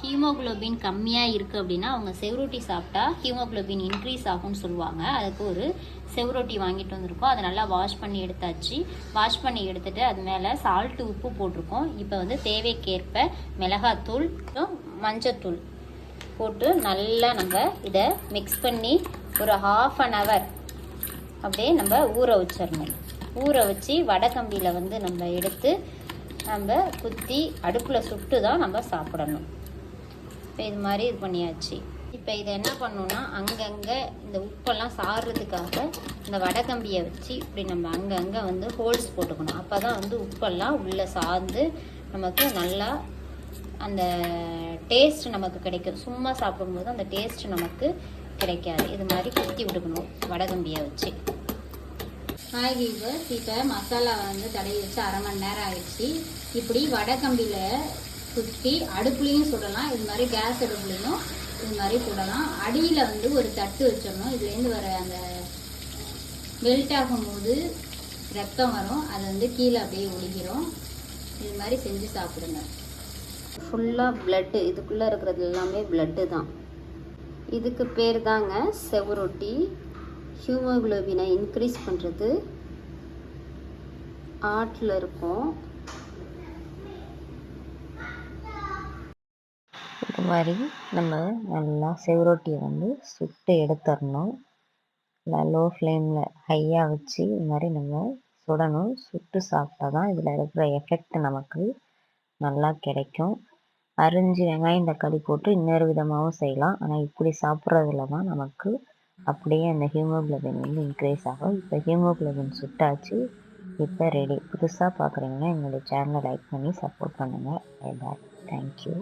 Haemoglobin கம்மியாக இருக்குது அப்படின்னா அவங்க செவ்ரொட்டி சாப்பிட்டா ஹீமோகுளோபின் இன்க்ரீஸ் ஆகும்னு சொல்லுவாங்க. அதுக்கு ஒரு செவ்ரொட்டி வாங்கிட்டு வந்திருக்கோம். அதை நல்லா வாஷ் பண்ணி எடுத்தாச்சு. வாஷ் பண்ணி எடுத்துகிட்டு அது மேலே சால்ட்டு உப்பு போட்டிருக்கோம். இப்போ வந்து தேவைக்கேற்ப மிளகாத்தூள் மஞ்சத்தூள் போட்டு நல்லா நம்ம இதை மிக்ஸ் பண்ணி ஒரு 1/2 hour அப்படியே நம்ம ஊற வச்சிடணும். ஊற வச்சு வடைக்கம்பியில் வந்து நம்ம எடுத்து நம்ம குத்தி அடுப்பில் சுட்டு தான் நம்ம சாப்பிடணும். இப்போ இது மாதிரி இது பண்ணியாச்சு. இப்போ இதை என்ன பண்ணணும்னா அங்கங்கே இந்த உப்பெல்லாம் சாறுறதுக்காக இந்த வடைக்கம்பியை வச்சு இப்படி நம்ம அங்கங்கே வந்து ஹோல்ஸ் போட்டுக்கணும். அப்போ தான் வந்து உப்பெல்லாம் உள்ளே சார்ந்து நமக்கு நல்லா அந்த டேஸ்ட் நமக்கு கிடைக்கும். சும்மா சாப்பிடும்போது அந்த டேஸ்ட் நமக்கு கிடைக்காது. இது மாதிரி குத்தி விட்டுக்கணும் வடைக்கம்பியை வச்சு. ஹாய் வீவர்ஸ், இப்போ மசாலா வந்து தடவி வச்சு 1/2 மணி நேரம் ஆயிடுச்சு. இப்படி வடைக்கம்பியில் குத்தி அடுப்புலையும் சுடலாம், இது மாதிரி கேஸ் அடுப்புலையும் இது மாதிரி சுடலாம். அடியில் வந்து ஒரு தட்டு வச்சிடணும். இதுலேருந்து வர அந்த மெல்ட் ஆகும்போது ரத்தம் வரும், அது வந்து கீழே அப்படியே ஒழுகிரும். இது மாதிரி செஞ்சு சாப்பிடுங்க. ஃபுல்லாக பிளட்டு, இதுக்குள்ளே இருக்கிறது எல்லாமே பிளட்டு தான். இதுக்கு பேர் தாங்க செவ்ரொட்டி. ஹீமோகுளோபினை இன்க்ரீஸ் பண்ணுறது ஆட்டில் இருக்கும். இது மாதிரி நம்ம நல்லா செவ்ரொட்டியை வந்து சுட்டு எடுத்துடணும். நல்லா லோ ஃப்ளேமில் ஹையாக வச்சு இது மாதிரி நம்ம சுடணும். சுட்டு சாப்பிட்டா தான் இதில் இருக்கிற எஃபெக்ட் நமக்கு நல்லா கிடைக்கும். அரிஞ்சு வெங்காயம் தக்காளி போட்டு இன்னொரு விதமாகவும் செய்யலாம். ஆனால் இப்படி சாப்பிட்றதுல தான் நமக்கு அப்படியே அந்த ஹீமோகுளோபின் வந்து இன்க்ரீஸ் ஆகும். இப்போ ஹீமோகுளோபின் சுட்டாச்சு. இப்போ ரெடி. புதுசாக பார்க்குறீங்கன்னா எங்களுடைய சேனலை லைக் பண்ணி சப்போர்ட் பண்ணுங்கள். Bye bye. தேங்க்யூ.